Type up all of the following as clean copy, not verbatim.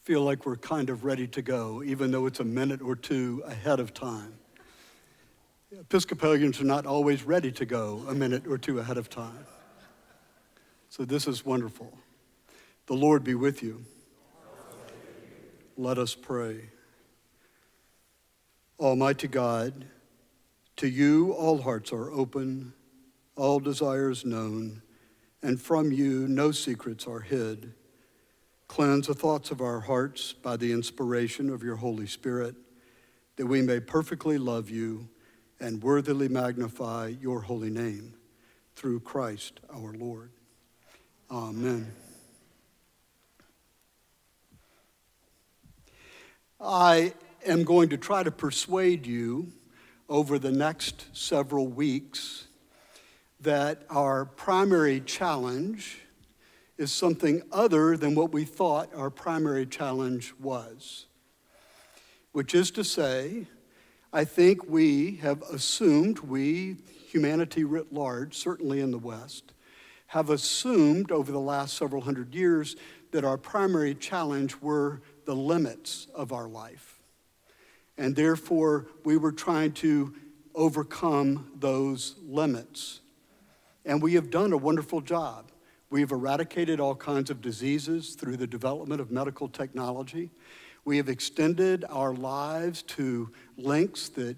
feel like we're kind of ready to go, even though it's a minute or two ahead of time. Episcopalians are not always ready to go a minute or two ahead of time. So this is wonderful. The Lord be with you. Let us pray. Almighty God, to you all hearts are open, all desires known, and from you no secrets are hid. Cleanse the thoughts of our hearts by the inspiration of your Holy Spirit, that we may perfectly love you and worthily magnify your holy name, through Christ our Lord. Amen. I am going to try to persuade you over the next several weeks that our primary challenge is something other than what we thought our primary challenge was. Which is to say, I think we have assumed, humanity writ large, certainly in the West, have assumed over the last several hundred years that our primary challenge were the limits of our life. And therefore, we were trying to overcome those limits. And we have done a wonderful job. We have eradicated all kinds of diseases through the development of medical technology. We have extended our lives to lengths that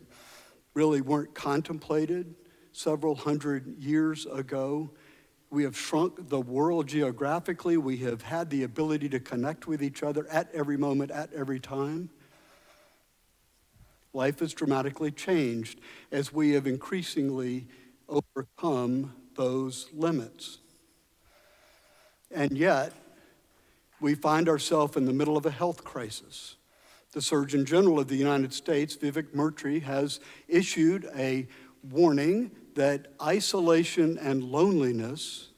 really weren't contemplated several hundred years ago. We have shrunk the world geographically. We have had the ability to connect with each other at every moment, at every time. Life has dramatically changed as we have increasingly overcome those limits. And yet, we find ourselves in the middle of a health crisis. The Surgeon General of the United States, Vivek Murthy, has issued a warning that isolation and loneliness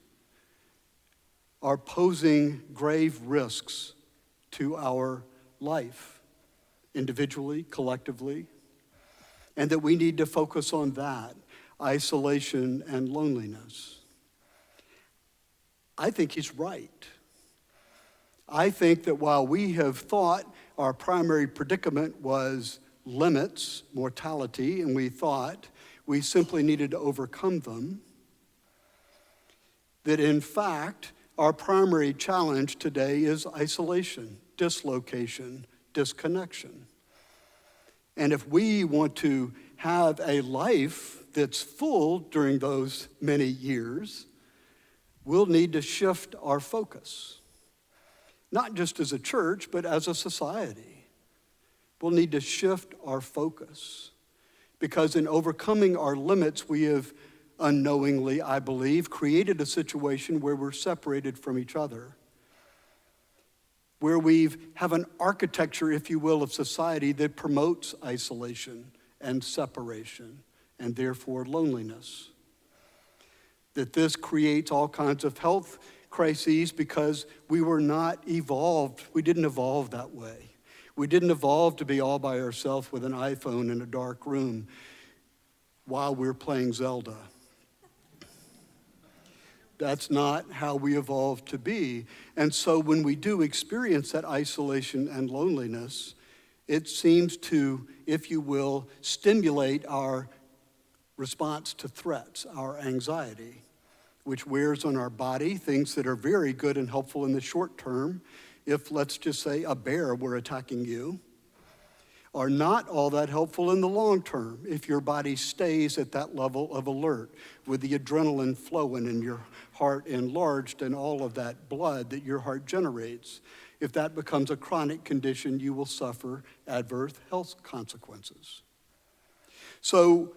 are posing grave risks to our life, individually, collectively, and that we need to focus on that, isolation and loneliness. I think he's right. I think that while we have thought our primary predicament was limits, mortality, and we thought we simply needed to overcome them, that in fact, our primary challenge today is isolation, dislocation, disconnection. And if we want to have a life that's full during those many years, we'll need to shift our focus. Not just as a church, but as a society. We'll need to shift our focus. Because in overcoming our limits, we have unknowingly, I believe, created a situation where we're separated from each other. Where we have an architecture, if you will, of society that promotes isolation and separation, and therefore loneliness. That this creates all kinds of health crises because we were not evolved. We didn't evolve that way. We didn't evolve to be all by ourselves with an iPhone in a dark room while we're playing Zelda. That's not how we evolved to be. And so when we do experience that isolation and loneliness, it seems to, if you will, stimulate our response to threats, our anxiety, which wears on our body, things that are very good and helpful in the short term. If, let's just say, a bear were attacking you, are not all that helpful in the long term if your body stays at that level of alert with the adrenaline flowing and your heart enlarged and all of that blood that your heart generates. If that becomes a chronic condition, you will suffer adverse health consequences. So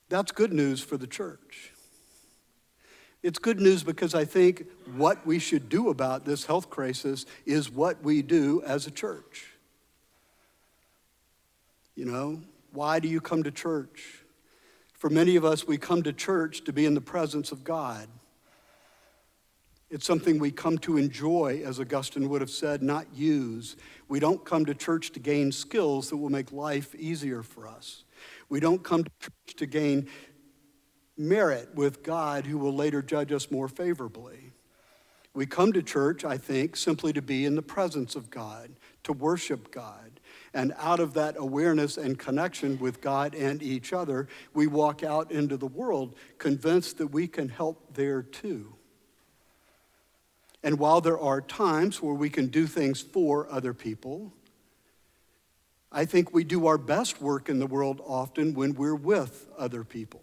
that's good news for the church. It's good news because I think what we should do about this health crisis is what we do as a church. You know, why do you come to church? For many of us, we come to church to be in the presence of God. It's something we come to enjoy, as Augustine would have said, not use. We don't come to church to gain skills that will make life easier for us. We don't come to church to gain merit with God who will later judge us more favorably. We come to church, I think, simply to be in the presence of God, to worship God. And out of that awareness and connection with God and each other, we walk out into the world convinced that we can help there too. And while there are times where we can do things for other people, I think we do our best work in the world often when we're with other people.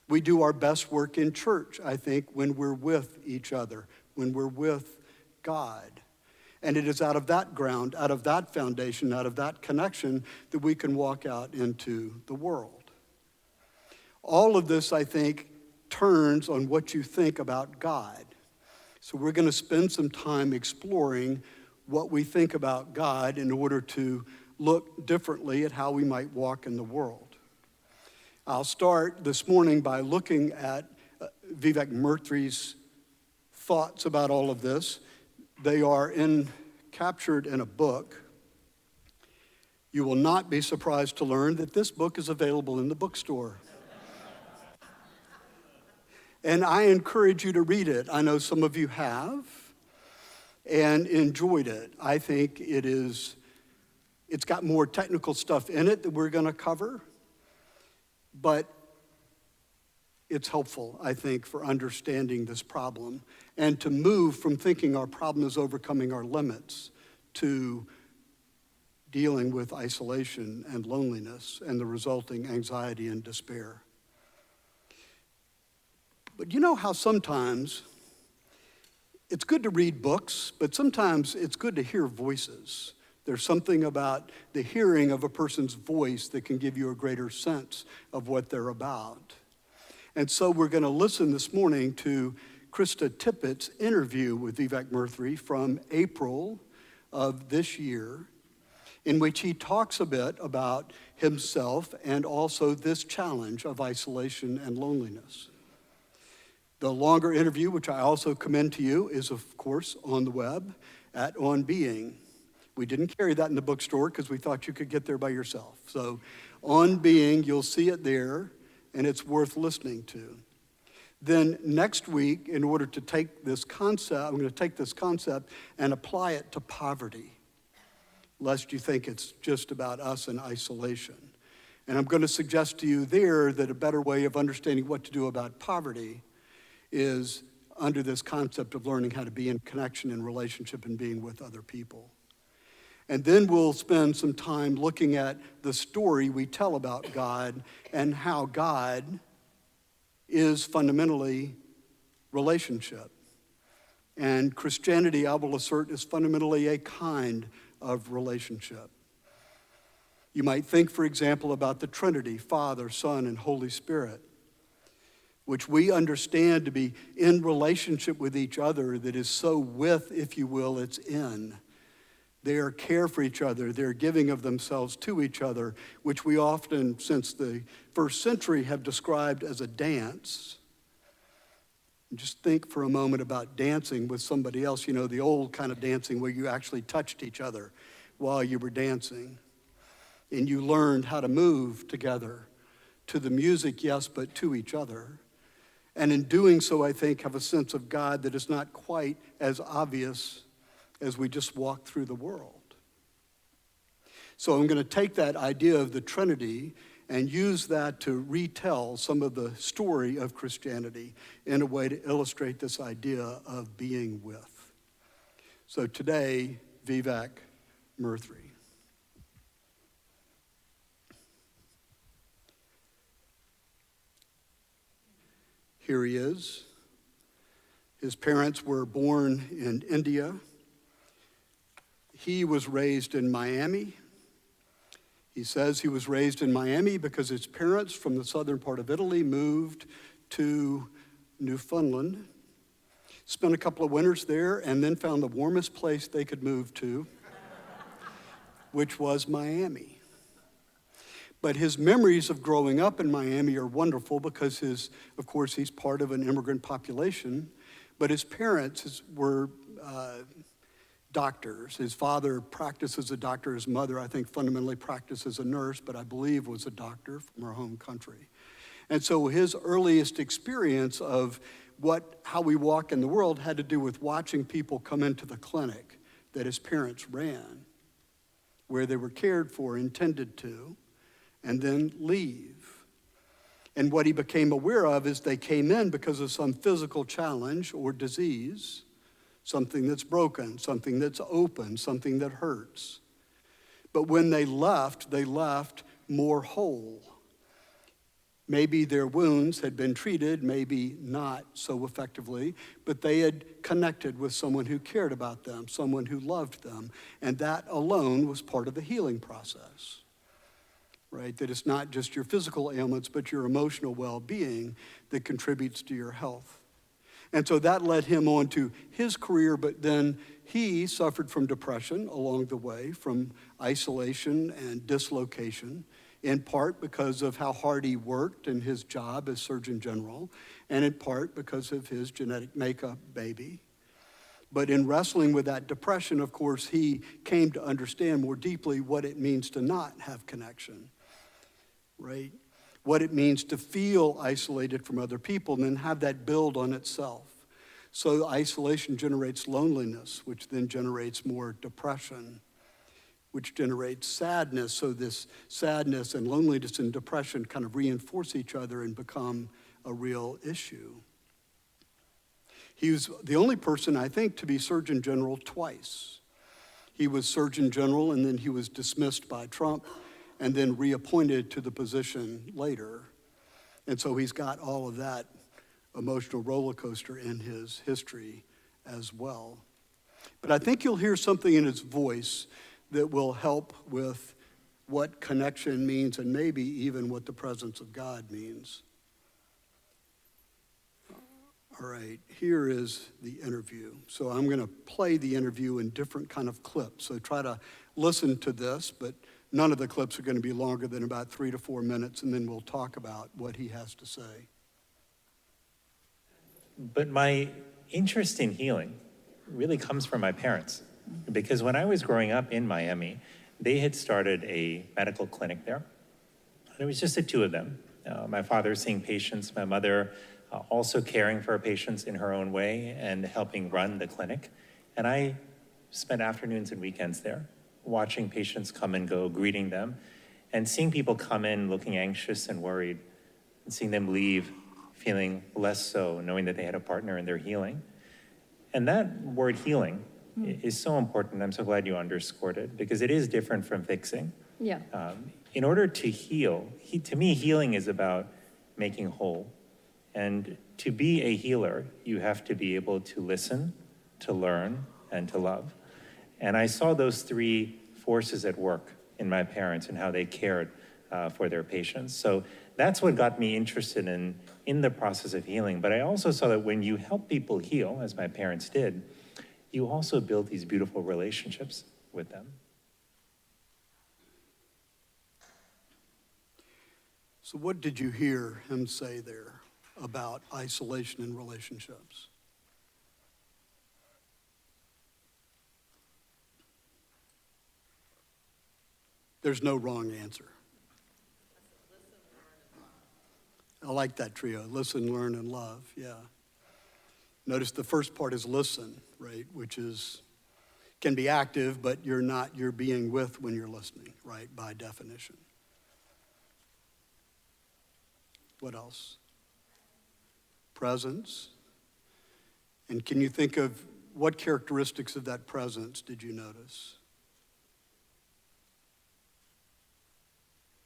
We do our best work in church, I think, when we're with each other, when we're with God. And it is out of that ground, out of that foundation, out of that connection that we can walk out into the world. All of this, I think, turns on what you think about God. So we're going to spend some time exploring what we think about God in order to look differently at how we might walk in the world. I'll start this morning by looking at Vivek Murthy's thoughts about all of this. They are captured in a book. You will not be surprised to learn that this book is available in the bookstore. And I encourage you to read it. I know some of you have and enjoyed it. I think it's got more technical stuff in it that we're going to cover, but it's helpful, I think, for understanding this problem and to move from thinking our problem is overcoming our limits to dealing with isolation and loneliness and the resulting anxiety and despair. But you know how sometimes it's good to read books, but sometimes it's good to hear voices. There's something about the hearing of a person's voice that can give you a greater sense of what they're about. And so we're going to listen this morning to Krista Tippett's interview with Vivek Murthy from April of this year, in which he talks a bit about himself and also this challenge of isolation and loneliness. The longer interview, which I also commend to you, is of course on the web at On Being. We didn't carry that in the bookstore because we thought you could get there by yourself. So On Being, you'll see it there, and it's worth listening to. Then next week, in order to take this concept, I'm going to take this concept and apply it to poverty, lest you think it's just about us in isolation. And I'm going to suggest to you there that a better way of understanding what to do about poverty is under this concept of learning how to be in connection and relationship and being with other people. And then we'll spend some time looking at the story we tell about God and how God is fundamentally relationship. And Christianity, I will assert, is fundamentally a kind of relationship. You might think, for example, about the Trinity, Father, Son, and Holy Spirit, which we understand to be in relationship with each other that is so with, if you will, it's in. They are care for each other. They're giving of themselves to each other, which we often, since the first century, have described as a dance. Just think for a moment about dancing with somebody else, you know, the old kind of dancing where you actually touched each other while you were dancing. And you learned how to move together to the music, yes, but to each other. And in doing so, I think, have a sense of God that is not quite as obvious as we just walk through the world. So I'm going to take that idea of the Trinity and use that to retell some of the story of Christianity in a way to illustrate this idea of being with. So today, Vivek Murthy. Here he is. His parents were born in India. He was raised in Miami. He says he was raised in Miami because his parents from the southern part of Italy moved to Newfoundland, spent a couple of winters there, and then found the warmest place they could move to, which was Miami. But his memories of growing up in Miami are wonderful because of course, he's part of an immigrant population, but his parents were doctors. His father practiced as a doctor. His mother, I think, fundamentally practiced as a nurse, but I believe was a doctor from her home country. And so his earliest experience of how we walk in the world had to do with watching people come into the clinic that his parents ran, where they were cared for, intended to, and then leave. And what he became aware of is they came in because of some physical challenge or disease, something that's broken, something that's open, something that hurts. But when they left more whole. Maybe their wounds had been treated, maybe not so effectively, but they had connected with someone who cared about them, someone who loved them, and that alone was part of the healing process, right? That it's not just your physical ailments, but your emotional well-being that contributes to your health. And so that led him on to his career, but then he suffered from depression along the way, from isolation and dislocation, in part because of how hard he worked in his job as Surgeon General, and in part because of his genetic makeup baby. But in wrestling with that depression, of course, he came to understand more deeply what it means to not have connection, right? What it means to feel isolated from other people and then have that build on itself. So isolation generates loneliness, which then generates more depression, which generates sadness. So this sadness and loneliness and depression kind of reinforce each other and become a real issue. He was the only person, I think, to be Surgeon General twice. He was Surgeon General, and then he was dismissed by Trump, and then reappointed to the position later. And so he's got all of that emotional roller coaster in his history as well. But I think you'll hear something in his voice that will help with what connection means and maybe even what the presence of God means. All right, here is the interview. So I'm going to play the interview in different kind of clips. So try to listen to this, but none of the clips are going to be longer than about 3 to 4 minutes, and then we'll talk about what he has to say. But my interest in healing really comes from my parents. Because when I was growing up in Miami, they had started a medical clinic there. And it was just the two of them. My father seeing patients, my mother also caring for patients in her own way and helping run the clinic. And I spent afternoons and weekends there, watching patients come and go, greeting them, and seeing people come in looking anxious and worried, and seeing them leave feeling less so, knowing that they had a partner in their healing. And that word healing is so important. I'm so glad you underscored it, because it is different from fixing. Yeah. In order to heal, to me, healing is about making whole. And to be a healer, you have to be able to listen, to learn, and to love. And I saw those three forces at work in my parents and how they cared for their patients. So that's what got me interested in the process of healing. But I also saw that when you help people heal, as my parents did, you also build these beautiful relationships with them. So what did you hear him say there about isolation in relationships? There's no wrong answer. I like that trio, listen, learn, and love, yeah. Notice the first part is listen, right, which can be active, but you're being with when you're listening, right, by definition. What else? Presence. And can you think of what characteristics of that presence did you notice?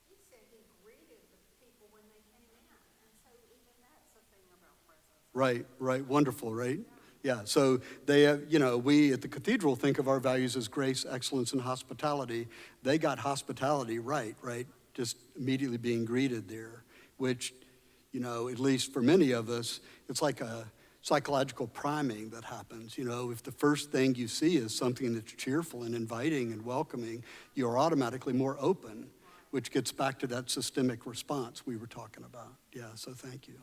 He said he greeted the people when they came in, and so even that's a thing about presence. Right, wonderful, right? Yeah, so they have, we at the Cathedral think of our values as grace, excellence, and hospitality. They got hospitality right? Just immediately being greeted there, which, at least for many of us, it's like a psychological priming that happens. If the first thing you see is something that's cheerful and inviting and welcoming, you're automatically more open, which gets back to that systemic response we were talking about. Yeah, so thank you.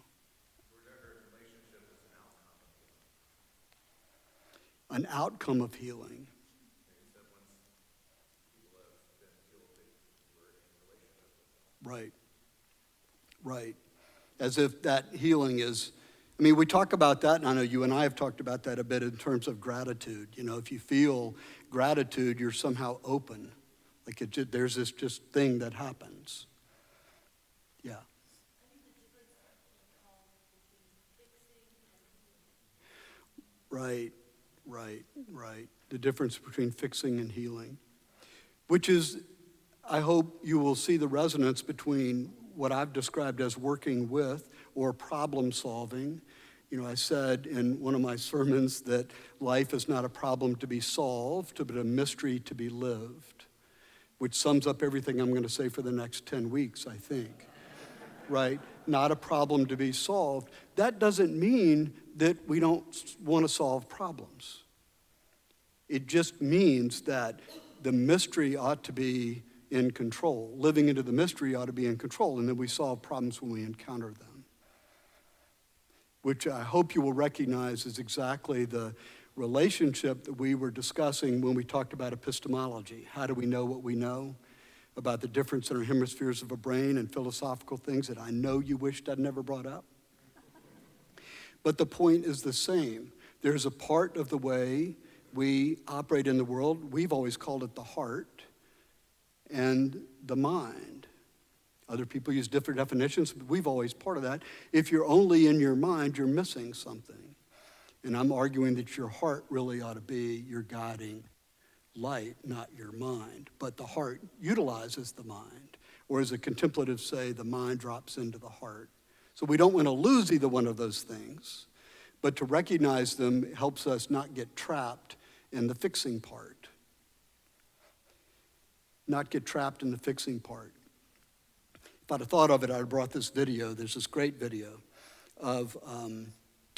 An outcome of healing. Right. As if that healing is, I mean, we talk about that, and I know you and I have talked about that a bit in terms of gratitude. You know, if you feel gratitude, you're somehow open. Like there's this just thing that happens. Yeah. Right. The difference between fixing and healing, which is, I hope you will see the resonance between what I've described as working with or problem solving. You know, I said in one of my sermons that life is not a problem to be solved, but a mystery to be lived, which sums up everything I'm going to say for the next 10 weeks, I think. Right? Not a problem to be solved. That doesn't mean that we don't want to solve problems. It just means that the mystery ought to be in control. Living into the mystery ought to be in control, and then we solve problems when we encounter them, which I hope you will recognize is exactly the relationship that we were discussing when we talked about epistemology. How do we know what we know about the difference in our hemispheres of a brain and philosophical things that I know you wished I'd never brought up? But the point is the same. There's a part of the way we operate in the world, we've always called it the heart and the mind. Other people use different definitions, but we've always part of that. If you're only in your mind, you're missing something. And I'm arguing that your heart really ought to be your guiding light, not your mind. But the heart utilizes the mind. Or as the contemplatives say, the mind drops into the heart. So we don't want to lose either one of those things. But to recognize them helps us not get trapped in the fixing part. Not get trapped in the fixing part. If I'd have thought of it, I'd have brought this video. There's this great video of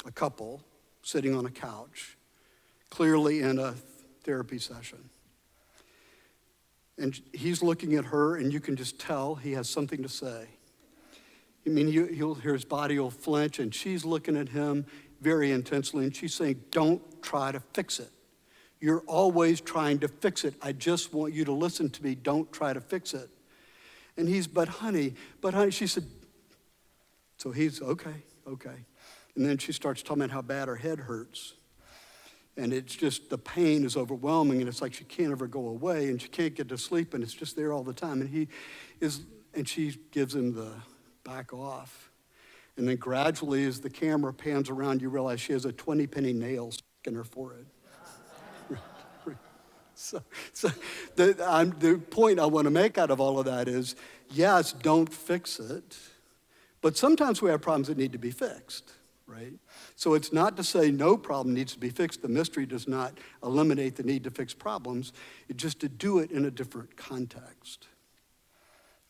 a couple sitting on a couch, clearly in a therapy session. And he's looking at her, and you can just tell he has something to say. I mean, you'll hear his body will flinch, and she's looking at him very intensely, and she's saying, don't try to fix it. You're always trying to fix it. I just want you to listen to me. Don't try to fix it. And he's, but honey, she said, so he's, okay. And then she starts talking about how bad her head hurts. And it's just, the pain is overwhelming, and it's like she can't ever go away, and she can't get to sleep, and it's just there all the time. And she gives him the back off. And then gradually, as the camera pans around, you realize she has a 20-penny nail stuck in her forehead. So the point I want to make out of all of that is, yes, don't fix it, but sometimes we have problems that need to be fixed, right? So it's not to say no problem needs to be fixed. The mystery does not eliminate the need to fix problems. It's just to do it in a different context.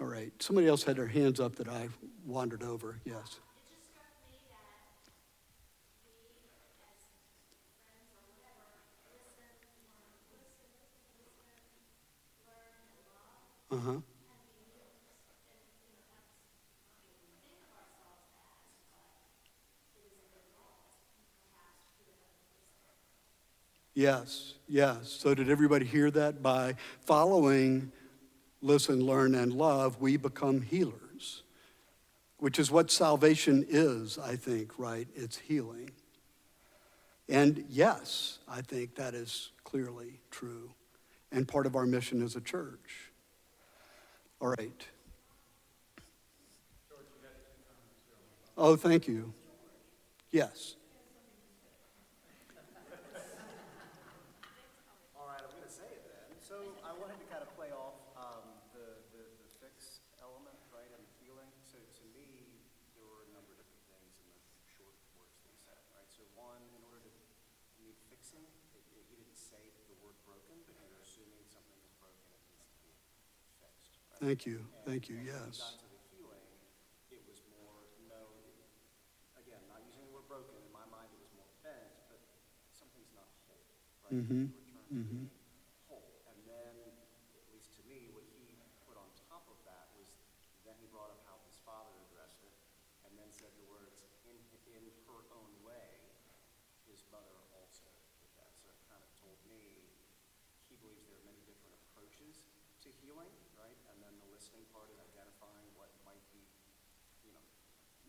All right, somebody else had their hands up that I wandered over, yes. It just struck me that we, as friends or whatever, listen, learn, and love, Uh-huh. and be healers. And, that's not what we think of ourselves as, but it is a result, perhaps, to another person. Yes. So did everybody hear that? By following listen, learn, and love, we become healers, which is what salvation is, I think, right? It's healing. And yes, I think that is clearly true and part of our mission as a church. All right. Oh, thank you. Yes. All right, I'm going to say it then. So I wanted to kind of play off the fix element, right, and the healing. So to me, there were a number of different things in the short words that he said, right? So one, in order to need fixing, he didn't say the word broken, but you're assuming something is broken, it needs to be fixed. Right? Thank you. When Yes. we got to the healing, it was more, again, not using the word broken, in my mind it was more bent, but something's not whole, right? Mm-hmm. Return to being whole. And then, at least to me, what he put on top of that was, then he brought up how his father addressed it, and then said the words, in her own way, his mother also did that. So it kind of told me he believes there are many different approaches to healing, right? And then the listening part is identifying what might be,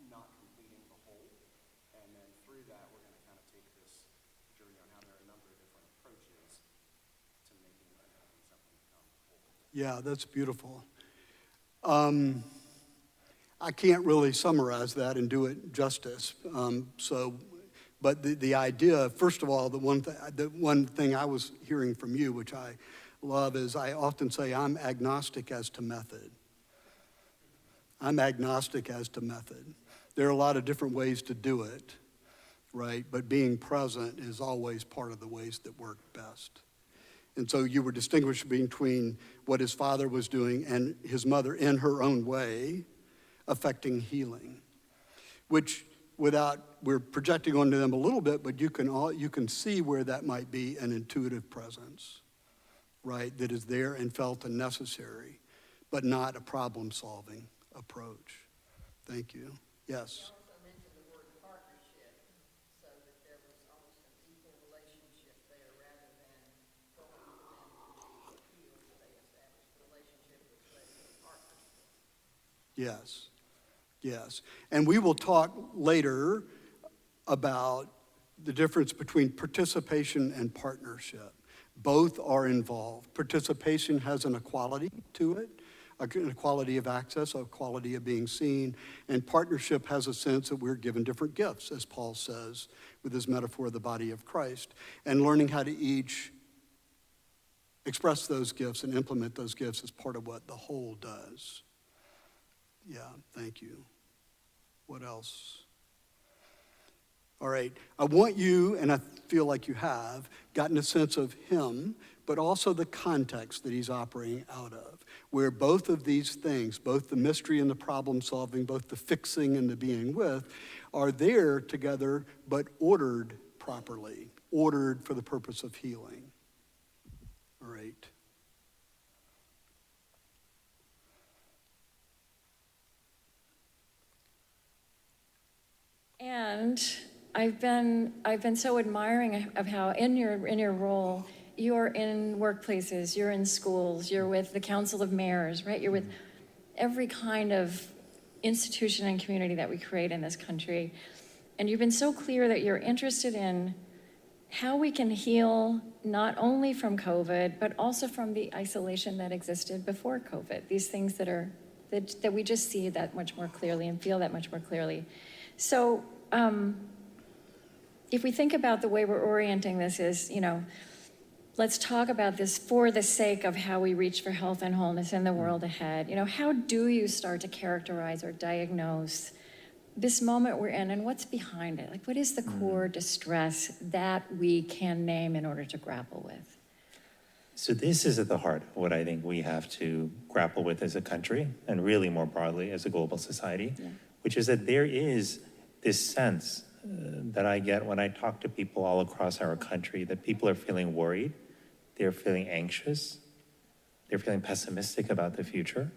not completing the whole, and then through that, we're going to kind of take this journey on how there are a number of different approaches to making something become whole. Yeah, that's beautiful. I can't really summarize that and do it justice. But the idea, first of all, the one thing I was hearing from you, which I love, is I often say I'm agnostic as to method. I'm agnostic as to method. There are a lot of different ways to do it, right? But being present is always part of the ways that work best. And so you were distinguishing between what his father was doing and his mother in her own way, affecting healing, which we're projecting onto them a little bit, but you can see where that might be an intuitive presence, right, that is there and felt and necessary, but not a problem-solving approach. Thank you. Yes. You also mentioned the word partnership, so that there was almost an equal relationship there rather than going to them to heal. They established the relationship was led to partnership. Yes. Yes. And we will talk later about the difference between participation and partnership. Both are involved. Participation has an equality to it, an equality of access, a quality of being seen, and partnership has a sense that we're given different gifts, as Paul says with his metaphor of the body of Christ, and learning how to each express those gifts and implement those gifts is part of what the whole does. Yeah, thank you. What else? All right, I want you, and I feel like you have, gotten a sense of him, but also the context that he's operating out of, where both of these things, both the mystery and the problem solving, both the fixing and the being with, are there together, but ordered properly, ordered for the purpose of healing. All right. And I've been so admiring of how in your role, you're in workplaces, you're in schools, you're with the Council of Mayors, right? You're with every kind of institution and community that we create in this country. And you've been so clear that you're interested in how we can heal not only from COVID, but also from the isolation that existed before COVID. These things that we just see that much more clearly and feel that much more clearly. So if we think about the way we're orienting this is, let's talk about this for the sake of how we reach for health and wholeness in the world ahead. How do you start to characterize or diagnose this moment we're in and what's behind it? Like, what is the core distress that we can name in order to grapple with? So this is at the heart of what I think we have to grapple with as a country, and really more broadly as a global society, which is that there is this sense that I get when I talk to people all across our country, that people are feeling worried, they're feeling anxious, they're feeling pessimistic about the future.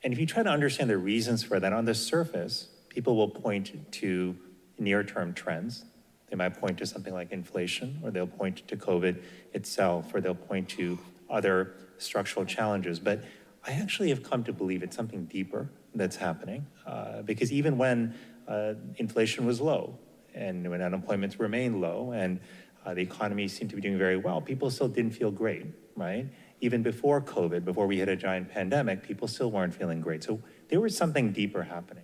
And if you try to understand the reasons for that, on the surface, people will point to near-term trends. They might point to something like inflation, or they'll point to COVID itself, or they'll point to other structural challenges. But I actually have come to believe it's something deeper that's happening, because even when inflation was low, and when unemployment remained low, and the economy seemed to be doing very well, people still didn't feel great, right? Even before COVID, before we hit a giant pandemic, people still weren't feeling great. So there was something deeper happening.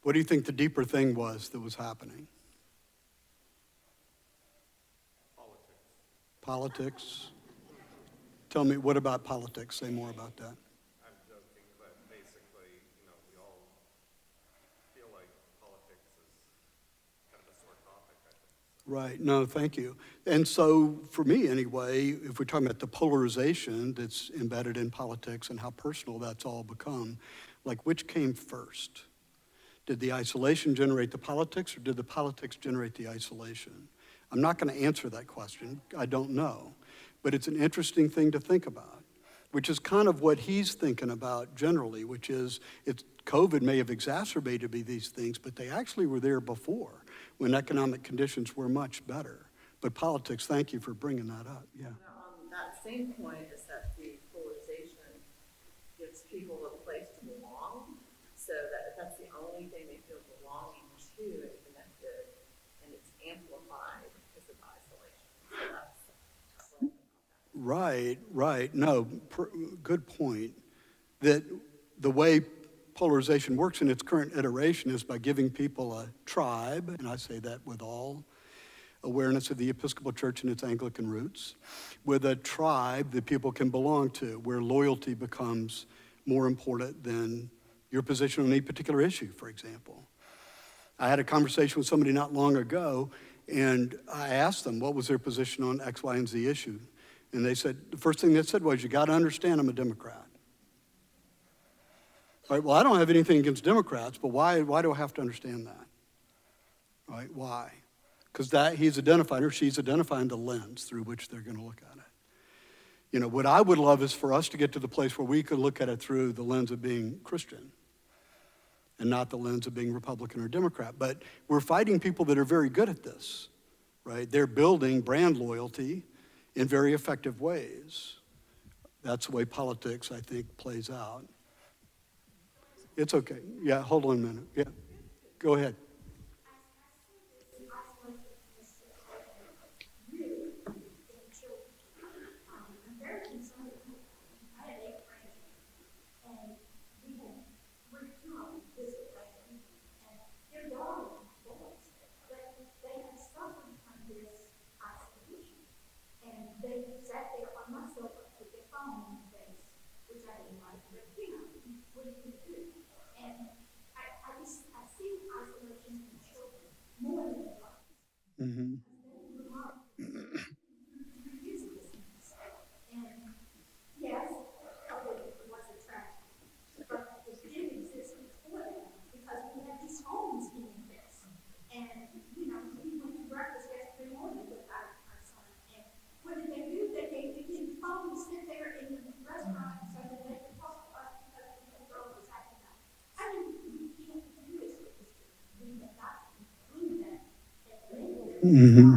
What do you think the deeper thing was that was happening? Politics? Tell me, what about politics? Say more about that. I'm joking, but basically, we all feel like politics is kind of a sore topic, I think. Right, no, thank you. And so for me anyway, if we're talking about the polarization that's embedded in politics and how personal that's all become, like which came first? Did the isolation generate the politics, or did the politics generate the isolation? I'm not going to answer that question. I don't know. But it's an interesting thing to think about, which is kind of what he's thinking about generally, which is COVID may have exacerbated these things, but they actually were there before when economic conditions were much better. But politics, thank you for bringing that up. Yeah. Now, on that same point is that the polarization gives people a place to belong. Right. No, good point. That the way polarization works in its current iteration is by giving people a tribe, and I say that with all awareness of the Episcopal Church and its Anglican roots, with a tribe that people can belong to, where loyalty becomes more important than your position on any particular issue, for example. I had a conversation with somebody not long ago, and I asked them what was their position on X, Y, and Z issue. And they said, the first thing they said was, you got to understand I'm a Democrat. All right, well, I don't have anything against Democrats, but why do I have to understand that? Right, why? Because he's identifying, or she's identifying the lens through which they're going to look at it. You know, what I would love is for us to get to the place where we could look at it through the lens of being Christian and not the lens of being Republican or Democrat. But we're fighting people that are very good at this, right? They're building brand loyalty in very effective ways. That's the way politics, I think, plays out. It's okay. Yeah, hold on a minute. Yeah, go ahead. Mm-hmm. Yes, COVID was a tragedy, but it did exist before that because we had these homes doing this. And, you know, we went to breakfast yesterday morning with our son. And what did they do? They gave the phones sit there in the restaurant so that they could talk to us because the girl was acting up. I mean, we can't do this with this. We have got to include that. Mm-hmm.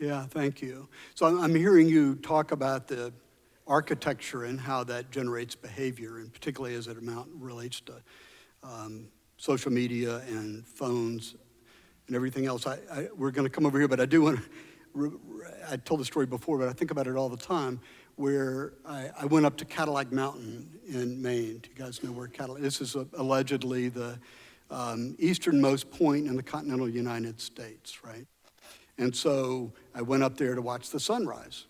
Yeah, thank you. So I'm hearing you talk about the architecture and how that generates behavior, and particularly as it relates to social media and phones and everything else. We're going to come over here, but I do want to, I told the story before, but I think about it all the time, where I went up to Cadillac Mountain in Maine. Do you guys know where Cadillac, this is allegedly the easternmost point in the continental United States, right? And so I went up there to watch the sunrise.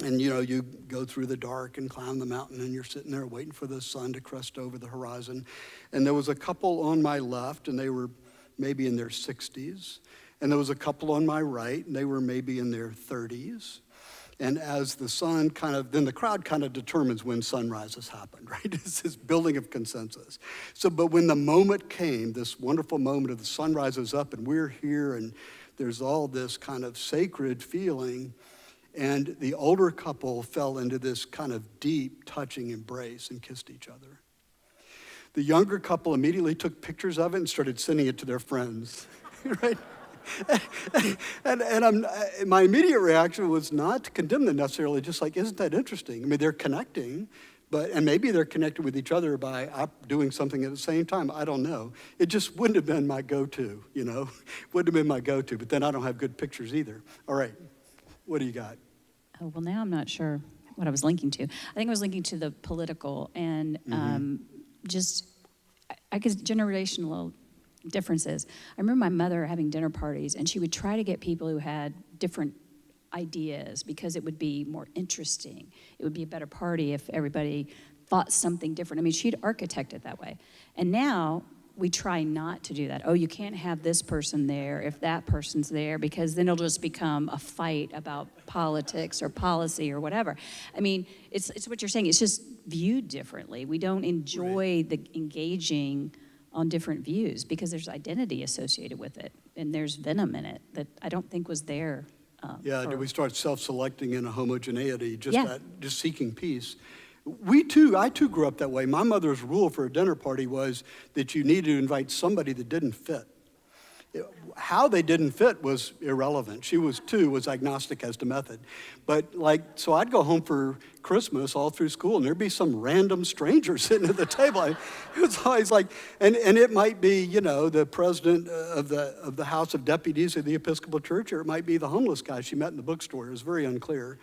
And you know, you go through the dark and climb the mountain and you're sitting there waiting for the sun to crest over the horizon. And there was a couple on my left and they were maybe in their 60s. And there was a couple on my right and they were maybe in their 30s. And as the sun then the crowd kind of determines when sunrises happen, right? It's this building of consensus. So, but when the moment came, this wonderful moment of the sunrise is up and we're here and there's all this kind of sacred feeling, and the older couple fell into this kind of deep, touching embrace and kissed each other. The younger couple immediately took pictures of it and started sending it to their friends, right? And my immediate reaction was not to condemn them necessarily, just like, isn't that interesting? I mean, they're connecting, and maybe they're connected with each other by doing something at the same time. I don't know. It just wouldn't have been my go-to, you know? Wouldn't have been my go-to, but then I don't have good pictures either. All right, what do you got? Oh, well, now I'm not sure what I was linking to. I think I was linking to the political and just, I guess, generational differences. I remember my mother having dinner parties, and she would try to get people who had different ideas because it would be more interesting. It would be a better party if everybody thought something different. I mean, she'd architect it that way. And now we try not to do that. Oh, you can't have this person there if that person's there, because then it'll just become a fight about politics or policy or whatever. I mean, it's what you're saying. It's just viewed differently. We don't enjoy the engaging on different views because there's identity associated with it, and there's venom in it that I don't think was there. Do we start self-selecting in a homogeneity, just seeking peace? I too grew up that way. My mother's rule for a dinner party was that you needed to invite somebody that didn't fit. How they didn't fit was irrelevant. She was agnostic as to method. But so I'd go home for Christmas all through school, and there'd be some random stranger sitting at the table. It was always like, and it might be, the president of the House of Deputies of the Episcopal Church, or it might be the homeless guy she met in the bookstore. It was very unclear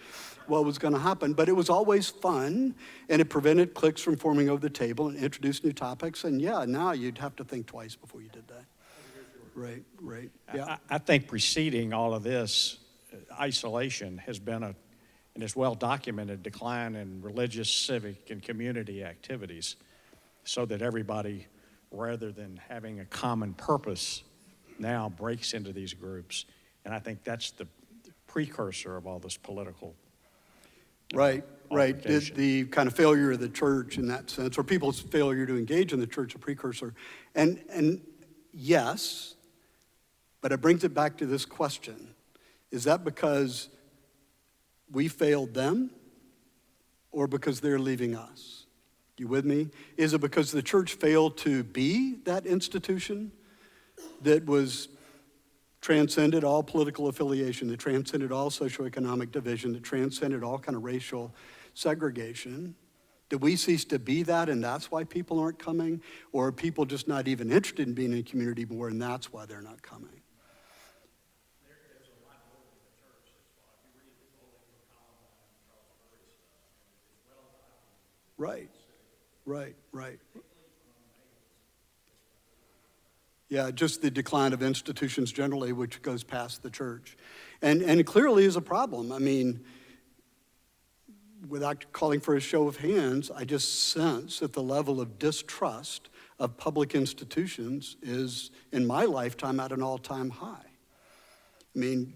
what was going to happen, but it was always fun, and it prevented cliques from forming over the table and introduced new topics. And now you'd have to think twice before you did that. Right. Yeah. I think preceding all of this, isolation has been and is well documented decline in religious, civic, and community activities, so that everybody, rather than having a common purpose, now breaks into these groups. And I think that's the precursor of all this political. Right. The kind of failure of the church in that sense, or people's failure to engage in the church, a precursor. And yes, but it brings it back to this question. Is that because we failed them, or because they're leaving us? You with me? Is it because the church failed to be that institution that was transcended all political affiliation, that transcended all socioeconomic division, that transcended all kind of racial segregation? Did we cease to be that, and that's why people aren't coming? Or are people just not even interested in being in community more, and that's why they're not coming? There's a lot more to the church. If you read the Golden Columbine and Charles Murray stuff, and it's well documented. Right. Yeah, just the decline of institutions generally, which goes past the church. And it clearly is a problem. I mean, without calling for a show of hands, I just sense that the level of distrust of public institutions is, in my lifetime, at an all-time high. I mean,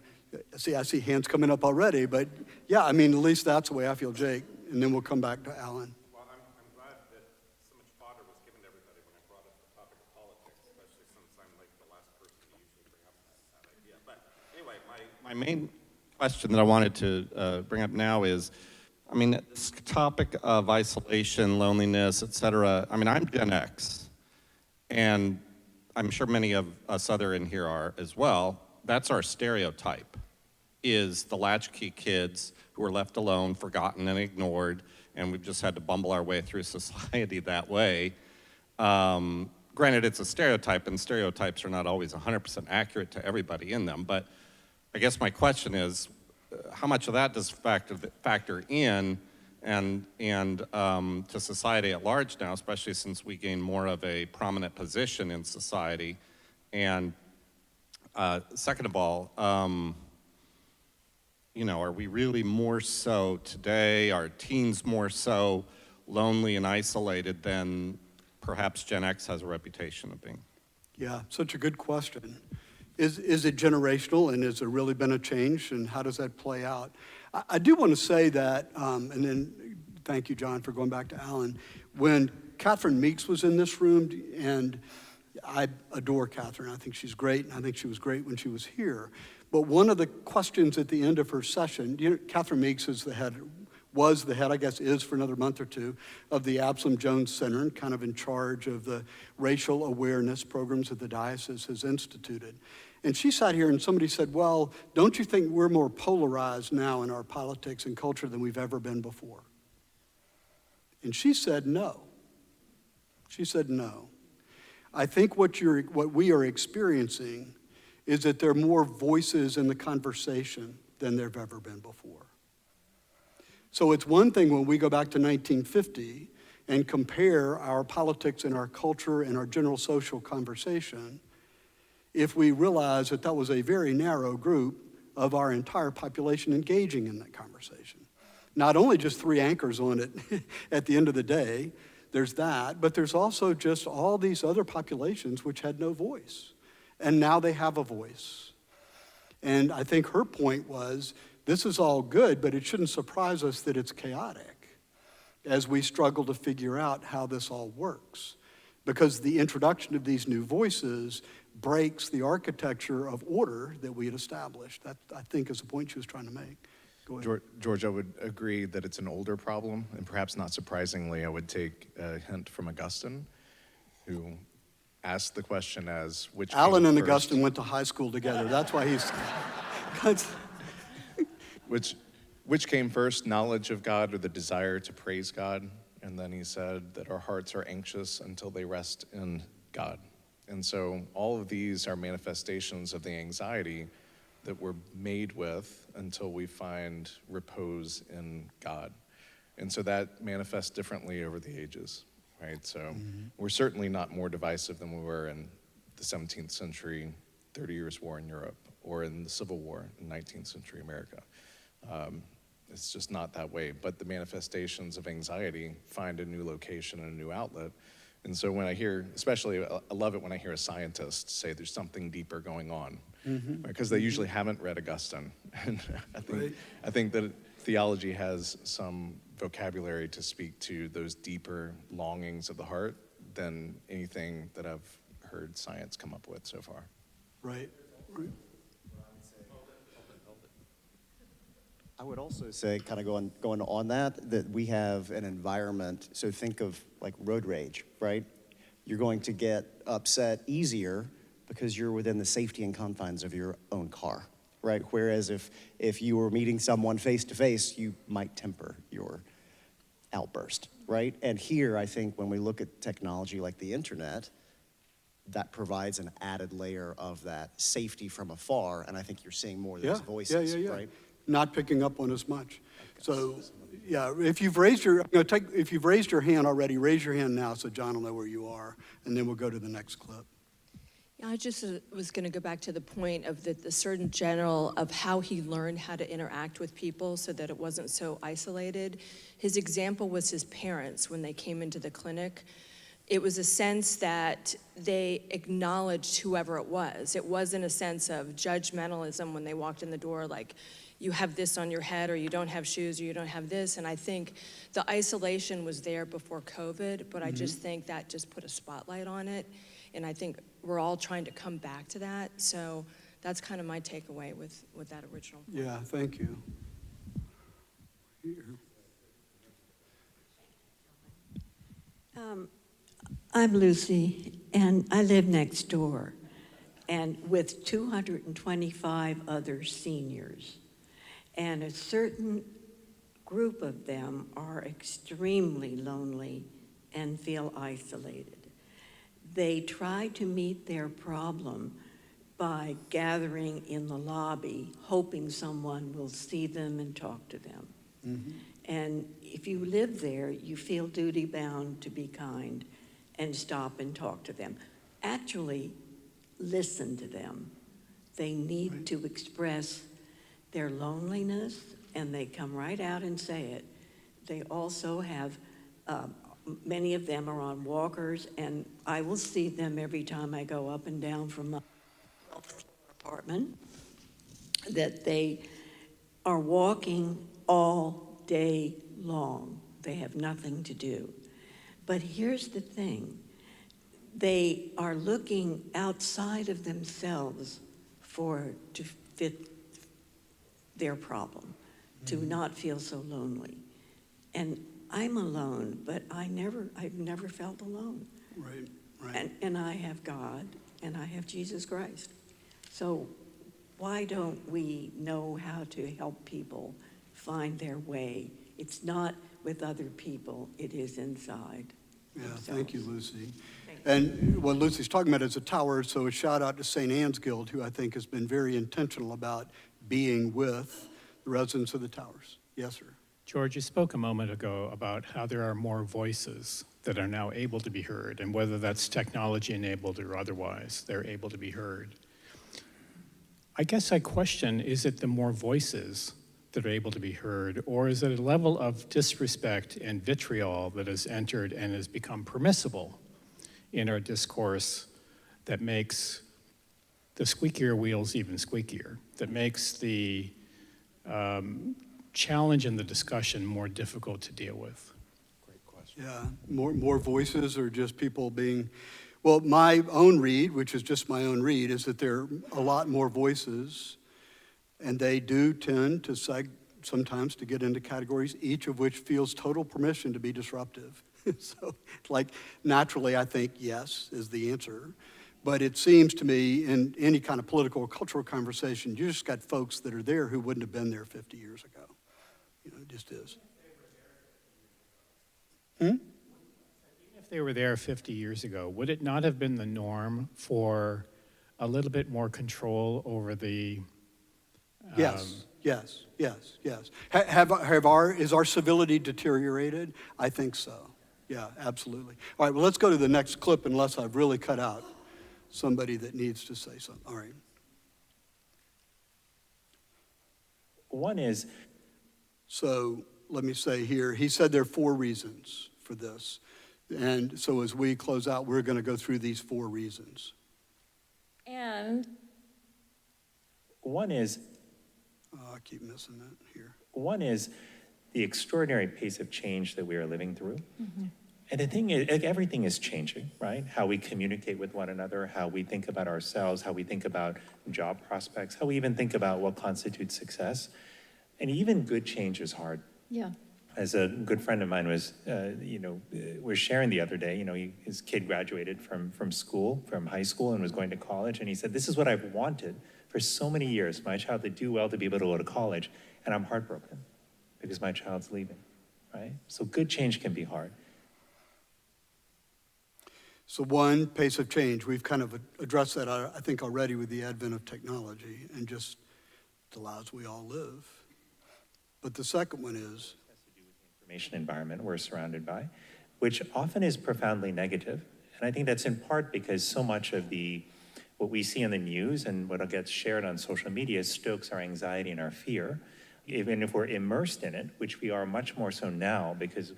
I see hands coming up already, but yeah, at least that's the way I feel, Jake. And then we'll come back to Alan. Well, I'm glad that so much fodder was given to everybody when I brought up the topic of politics, especially since I'm like the last person to usually bring up that idea. But anyway, my main question that I wanted to bring up now is, this topic of isolation, loneliness, et cetera. I'm Gen X, and I'm sure many of us other in here are as well. That's our stereotype, is the latchkey kids who are left alone, forgotten, and ignored, and we've just had to bumble our way through society that way. Granted, it's a stereotype, and stereotypes are not always 100% accurate to everybody in them, but I guess my question is, how much of that does factor in and to society at large now, especially since we gain more of a prominent position in society? And second of all, are we really more so today, are teens more so lonely and isolated than perhaps Gen X has a reputation of being? Yeah, such a good question. Is it generational, and has there really been a change, and how does that play out? I do want to say that, and then thank you, John, for going back to Alan. When Catherine Meeks was in this room, and I adore Catherine, I think she's great, and I think she was great when she was here. But one of the questions at the end of her session, Catherine Meeks was the head, I guess is for another month or two, of the Absalom Jones Center, and kind of in charge of the racial awareness programs that the diocese has instituted. And she sat here and somebody said, well, don't you think we're more polarized now in our politics and culture than we've ever been before? And she said no. She said no. I think what we are experiencing is that there are more voices in the conversation than there have ever been before. So it's one thing when we go back to 1950 and compare our politics and our culture and our general social conversation, if we realize that that was a very narrow group of our entire population engaging in that conversation. Not only just three anchors on it at the end of the day, there's that, but there's also just all these other populations which had no voice. And now they have a voice. And I think her point was, this is all good, but it shouldn't surprise us that it's chaotic as we struggle to figure out how this all works. Because the introduction of these new voices breaks the architecture of order that we had established. That, I think, is the point she was trying to make. Go ahead. George, I would agree that it's an older problem, and perhaps not surprisingly, I would take a hint from Augustine, who asked the question as which Alan came and first. Augustine went to high school together. That's why he's. Which came first, knowledge of God or the desire to praise God? And then he said that our hearts are anxious until they rest in God. And so all of these are manifestations of the anxiety that we're made with until we find repose in God. And so that manifests differently over the ages, right? So we're certainly not more divisive than we were in the 17th century, 30 Years' War in Europe, or in the Civil War in 19th century America. It's just not that way. But the manifestations of anxiety find a new location and a new outlet. And so when I hear, especially, I love it when I hear a scientist say there's something deeper going on, because they usually haven't read Augustine. And I think that theology has some vocabulary to speak to those deeper longings of the heart than anything that I've heard science come up with so far. Right. I would also say, kind of going on that we have an environment, so think of like road rage, right? You're going to get upset easier because you're within the safety and confines of your own car, right? Whereas if you were meeting someone face to face, you might temper your outburst, right? And here, I think when we look at technology like the internet, that provides an added layer of that safety from afar, and I think you're seeing more of those voices, right? Not picking up on as much. So, yeah, if you've raised your hand already, raise your hand now so John will know where you are, and then we'll go to the next clip. Yeah, I just was going to go back to the point of the Surgeon General of how he learned how to interact with people so that it wasn't so isolated. His example was his parents when they came into the clinic. It was a sense that they acknowledged whoever it was. It wasn't a sense of judgmentalism when they walked in the door, like, you have this on your head, or you don't have shoes, or you don't have this. And I think the isolation was there before COVID, but I just think that just put a spotlight on it. And I think we're all trying to come back to that. So that's kind of my takeaway with that original point. Yeah, thank you. Here. I'm Lucy, and I live next door, and with 225 other seniors. And a certain group of them are extremely lonely and feel isolated. They try to meet their problem by gathering in the lobby, hoping someone will see them and talk to them. And if you live there, you feel duty-bound to be kind and stop and talk to them. Actually, listen to them. They need to express their loneliness, and they come right out and say it. They also have, many of them are on walkers, and I will see them every time I go up and down from my apartment, that they are walking all day long. They have nothing to do. But here's the thing. They are looking outside of themselves to fit their problem, to not feel so lonely. And I'm alone, but I've never felt alone. Right. And I have God, and I have Jesus Christ. So why don't we know how to help people find their way? It's not with other people, it is inside. Yeah, thank you, Lucy. And what Lucy's talking about is a tower, so a shout out to St. Anne's Guild, who I think has been very intentional about being with the residents of the towers. Yes, sir. George, you spoke a moment ago about how there are more voices that are now able to be heard, and whether that's technology-enabled or otherwise, they're able to be heard. I guess I question, is it the more voices that are able to be heard, or is it a level of disrespect and vitriol that has entered and has become permissible in our discourse that makes the squeakier wheels even squeakier, that makes the challenge in the discussion more difficult to deal with? Great question. Yeah, more voices, or just people being, well, my own read, which is just my own read, is that there are a lot more voices, and they do tend to sometimes to get into categories, each of which feels total permission to be disruptive. So, like, naturally, I think yes is the answer. But it seems to me in any kind of political or cultural conversation, you just got folks that are there who wouldn't have been there 50 years ago. You know, it just is. Even if they were there 50 years ago, would it not have been the norm for a little bit more control over the... Yes. Is our civility deteriorated? I think so. Yeah, absolutely. All right, well, let's go to the next clip unless I've really cut out somebody that needs to say something. All right. One is, So let me say here, he said there are 4 reasons for this. And so as we close out, we're going to go through these 4 reasons. And one is I keep missing that here. One is the extraordinary pace of change that we are living through. And the thing is, everything is changing, right? How we communicate with one another, how we think about ourselves, how we think about job prospects, how we even think about what constitutes success. And even good change is hard. yeah, As a good friend of mine was sharing the other day, his kid graduated from high school and was going to college. And he said, this is what I've wanted for so many years, my child to do well, to be able to go to college. And I'm heartbroken because my child's leaving, right? So good change can be hard. So one, pace of change. We've kind of addressed that, I think, already with the advent of technology and just the lives we all live. But the second one is? Information environment we're surrounded by, which often is profoundly negative. And I think that's in part because so much of what we see in the news and what gets shared on social media stokes our anxiety and our fear. Even if we're immersed in it, which we are much more so now because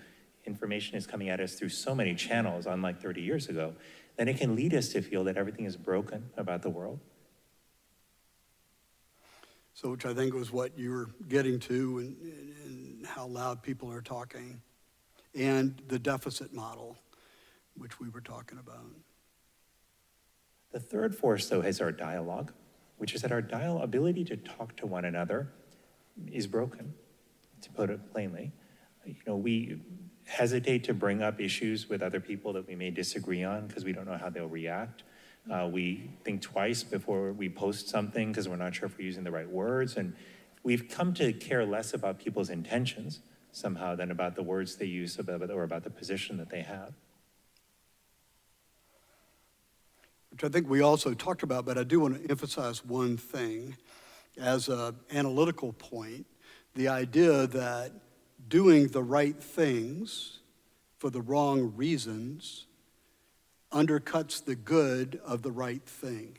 information is coming at us through so many channels, unlike 30 years ago, then it can lead us to feel that everything is broken about the world. So which I think was what you were getting to and how loud people are talking. And the deficit model, which we were talking about. The third force, though, is our dialogue, which is that our ability to talk to one another is broken, to put it plainly. We hesitate to bring up issues with other people that we may disagree on because we don't know how they'll react. We think twice before we post something because we're not sure if we're using the right words. And we've come to care less about people's intentions somehow than about the words they use or about the position that they have. Which I think we also talked about, but I do want to emphasize one thing as an analytical point, the idea that doing the right things for the wrong reasons undercuts the good of the right thing.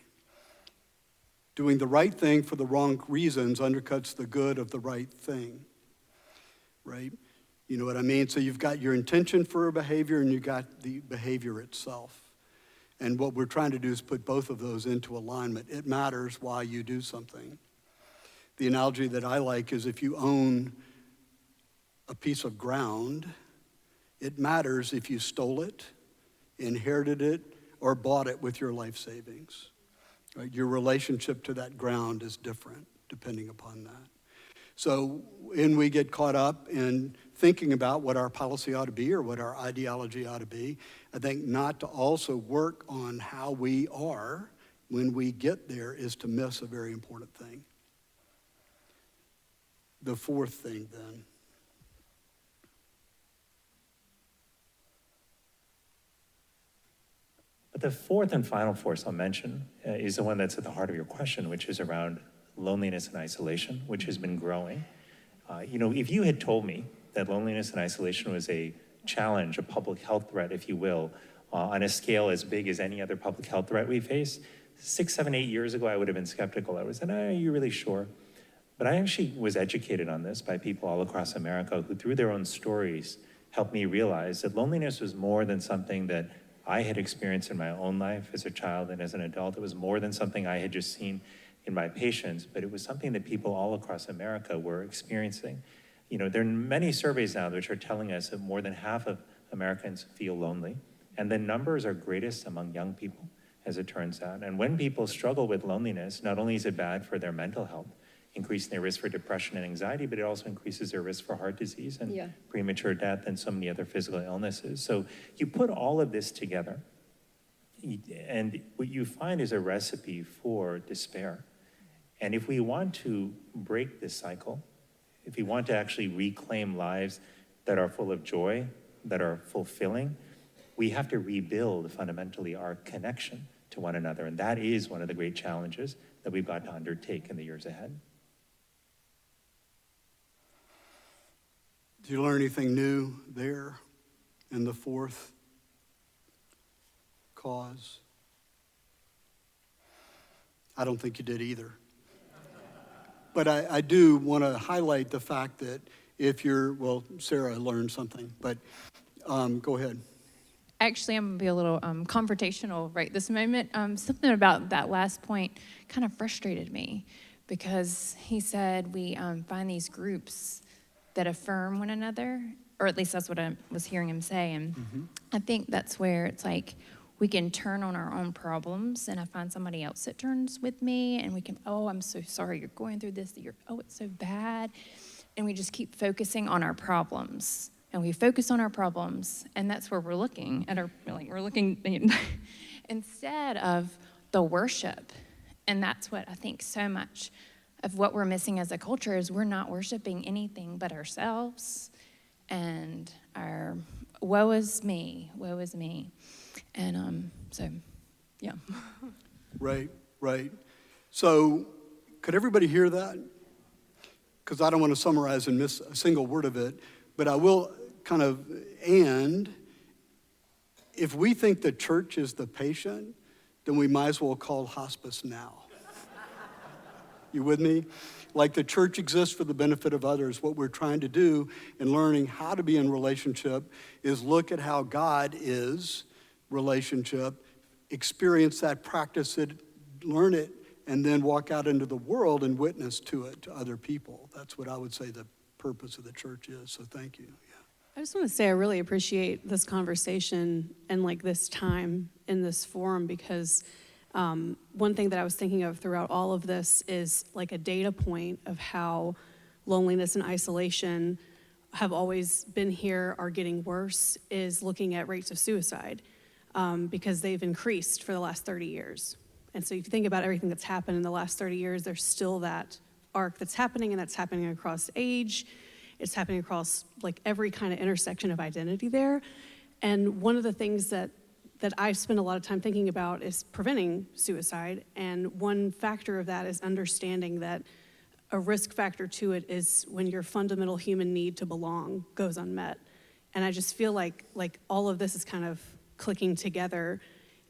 Doing the right thing for the wrong reasons undercuts the good of the right thing, right? You know what I mean? So you've got your intention for a behavior and you've got the behavior itself. And what we're trying to do is put both of those into alignment. It matters why you do something. The analogy that I like is if you own a piece of ground, it matters if you stole it, inherited it, or bought it with your life savings. Right? Your relationship to that ground is different depending upon that. So, and we get caught up in thinking about what our policy ought to be or what our ideology ought to be. I think not to also work on how we are when we get there is to miss a very important thing. The fourth thing then. But the fourth and final force I'll mention is the one that's at the heart of your question, which is around loneliness and isolation, which has been growing. If you had told me that loneliness and isolation was a challenge, a public health threat, if you will, on a scale as big as any other public health threat we face, 6, 7, 8 years ago, I would have been skeptical. I would have said, are you really sure? But I actually was educated on this by people all across America who, through their own stories, helped me realize that loneliness was more than something that I had experienced in my own life as a child and as an adult. It was more than something I had just seen in my patients, but it was something that people all across America were experiencing. There are many surveys now which are telling us that more than half of Americans feel lonely, and the numbers are greatest among young people, as it turns out. And when people struggle with loneliness, not only is it bad for their mental health, increasing their risk for depression and anxiety, but it also increases their risk for heart disease and Yeah. premature death and so many other physical illnesses. So you put all of this together, and what you find is a recipe for despair. And if we want to break this cycle, if we want to actually reclaim lives that are full of joy, that are fulfilling, we have to rebuild fundamentally our connection to one another. And that is one of the great challenges that we've got to undertake in the years ahead. Did you learn anything new there in the fourth cause? I don't think you did either. But I do want to highlight the fact that if you're, well, Sarah learned something, but go ahead. Actually, I'm going to be a little confrontational right this moment. Something about that last point kind of frustrated me because he said we find these groups that affirm one another, or at least that's what I was hearing him say. And I think that's where it's like we can turn on our own problems, and I find somebody else that turns with me, and we can, oh, I'm so sorry you're going through this. Oh, it's so bad. And we just keep focusing on our problems. And we focus on our problems, and that's where we're looking at we're looking instead of the worship. And that's what I think so much of what we're missing as a culture is we're not worshiping anything but ourselves and our woe is me. And so, yeah. Right. So could everybody hear that? Because I don't want to summarize and miss a single word of it, but I will kind of, and if we think the church is the patient, then we might as well call hospice now. You with me? Like the church exists for the benefit of others. What we're trying to do in learning how to be in relationship is look at how God is relationship, experience that, practice it, learn it, and then walk out into the world and witness to it to other people. That's what I would say the purpose of the church is. So thank you. Yeah. I just want to say I really appreciate this conversation and like this time in this forum because one thing that I was thinking of throughout all of this is like a data point of how loneliness and isolation have always been here, are getting worse, is looking at rates of suicide because they've increased for the last 30 years. And so if you think about everything that's happened in the last 30 years, there's still that arc that's happening, and that's happening across age. It's happening across like every kind of intersection of identity there. And one of the things that I spend a lot of time thinking about is preventing suicide. And one factor of that is understanding that a risk factor to it is when your fundamental human need to belong goes unmet. And I just feel like all of this is kind of clicking together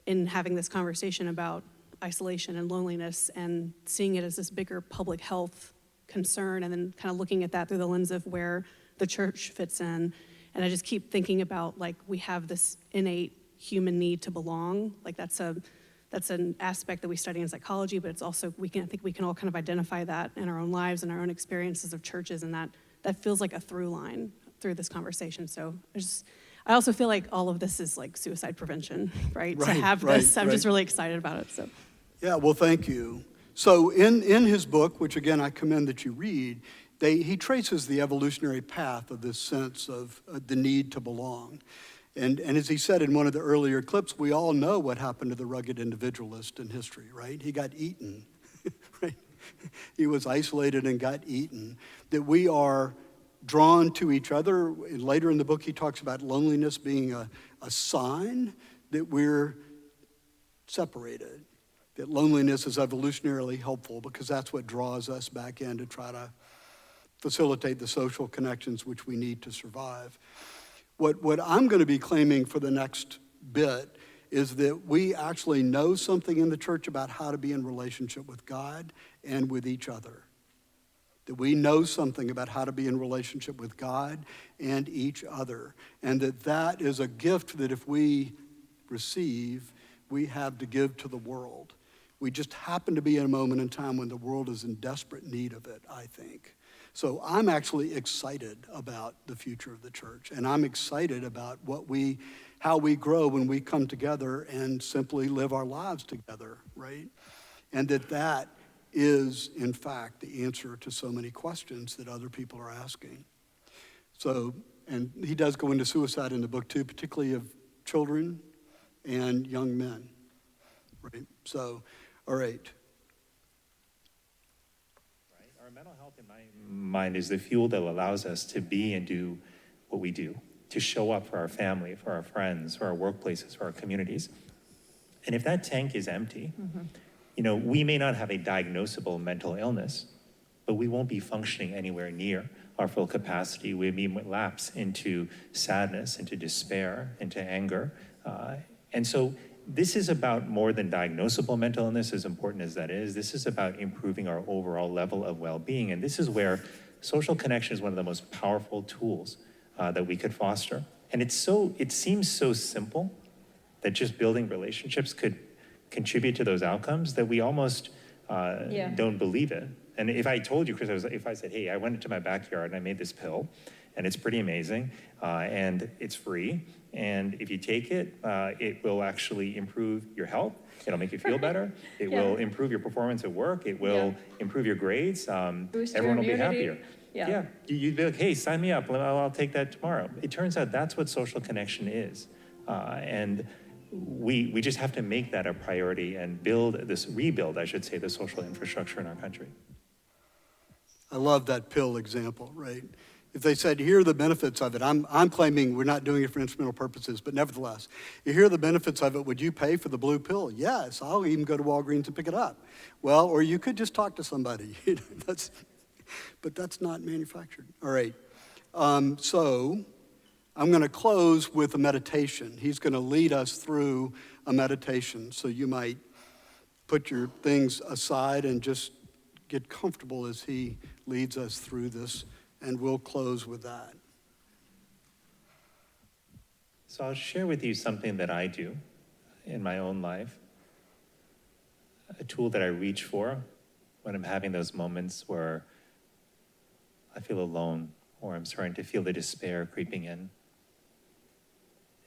in having this conversation about isolation and loneliness and seeing it as this bigger public health concern, and then kind of looking at that through the lens of where the church fits in. And I just keep thinking about like we have this innate human need to belong. Like that's an aspect that we study in psychology, but it's also I think we can all kind of identify that in our own lives and our own experiences of churches, and that feels like a through line through this conversation. So I also feel like all of this is like suicide prevention, right? To have this, I'm just really excited about it. So. Yeah, well, thank you. So in his book, which again I commend that you read, he traces the evolutionary path of this sense of the need to belong. And as he said in one of the earlier clips, we all know what happened to the rugged individualist in history, right? He got eaten, right? He was isolated and got eaten. That we are drawn to each other. Later in the book, he talks about loneliness being a sign that we're separated. That loneliness is evolutionarily helpful because that's what draws us back in to try to facilitate the social connections which we need to survive. What I'm going to be claiming for the next bit is that we actually know something in the church about how to be in relationship with God and with each other. That we know something about how to be in relationship with God and each other. And that is a gift that if we receive, we have to give to the world. We just happen to be in a moment in time when the world is in desperate need of it, I think. So I'm actually excited about the future of the church, and I'm excited about how we grow when we come together and simply live our lives together, right? And that is, in fact, the answer to so many questions that other people are asking. So, and he does go into suicide in the book too, particularly of children and young men, right? So, all right. Our mental health, in my mind, is the fuel that allows us to be and do what we do, to show up for our family, for our friends, for our workplaces, for our communities. And if that tank is empty, you know, we may not have a diagnosable mental illness, but we won't be functioning anywhere near our full capacity. We may lapse into sadness, into despair, into anger. And so this is about more than diagnosable mental illness, as important as that is. This is about improving our overall level of well-being. And this is where social connection is one of the most powerful tools that we could foster. And it seems so simple that just building relationships could contribute to those outcomes that we almost don't believe it. And if I told you, Chris, if I said, hey, I went into my backyard and I made this pill, and it's pretty amazing, and it's free, and if you take it, it will actually improve your health. It'll make you feel better. It will improve your performance at work. It will improve your grades. Boost Everyone will your be immunity. happier. Yeah. You'd be like, hey, sign me up. I'll take that tomorrow. It turns out that's what social connection is. And we just have to make that a priority and rebuild, I should say, the social infrastructure in our country. I love that pill example, right? If they said, here are the benefits of it, I'm claiming we're not doing it for instrumental purposes, but nevertheless, you hear the benefits of it, would you pay for the blue pill? Yes, I'll even go to Walgreens and pick it up. Well, or you could just talk to somebody. But that's not manufactured. All right, so I'm gonna close with a meditation. He's gonna lead us through a meditation, so you might put your things aside and just get comfortable as he leads us through this, and we'll close with that. So I'll share with you something that I do in my own life, a tool that I reach for when I'm having those moments where I feel alone or I'm starting to feel the despair creeping in.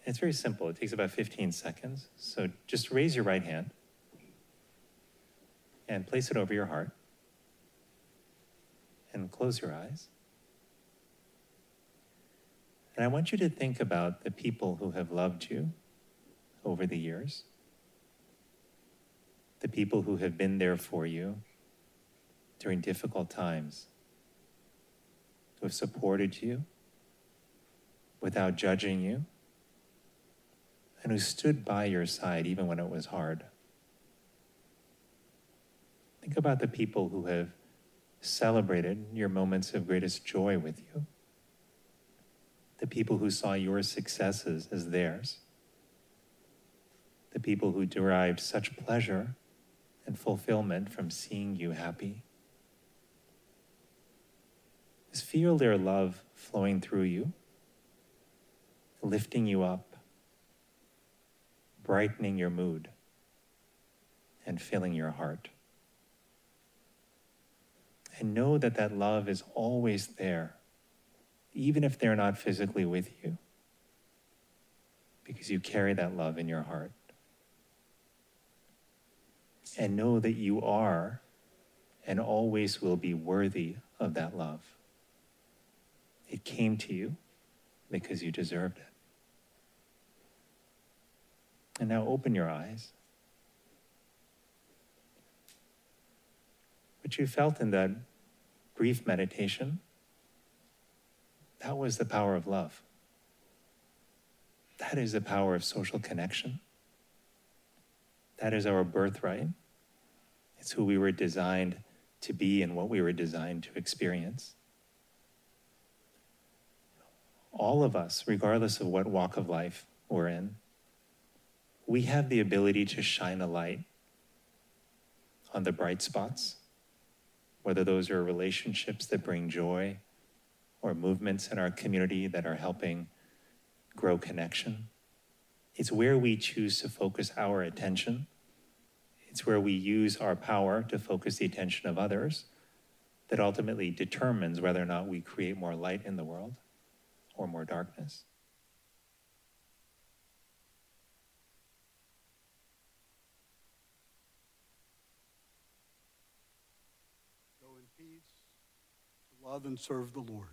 It's very simple. It takes about 15 seconds. So just raise your right hand and place it over your heart and close your eyes. And I want you to think about the people who have loved you over the years, the people who have been there for you during difficult times, who have supported you without judging you, and who stood by your side even when it was hard. Think about the people who have celebrated your moments of greatest joy with you, the people who saw your successes as theirs, the people who derived such pleasure and fulfillment from seeing you happy. Just feel their love flowing through you, lifting you up, brightening your mood, and filling your heart. And know that that love is always there, even if they're not physically with you, because you carry that love in your heart. And know that you are and always will be worthy of that love. It came to you because you deserved it. And now open your eyes. What you felt in that brief meditation, that was the power of love. That is the power of social connection. That is our birthright. It's who we were designed to be and what we were designed to experience. All of us, regardless of what walk of life we're in, we have the ability to shine a light on the bright spots, whether those are relationships that bring joy or movements in our community that are helping grow connection. It's where we choose to focus our attention. It's where we use our power to focus the attention of others that ultimately determines whether or not we create more light in the world or more darkness. peace, to love and serve the Lord.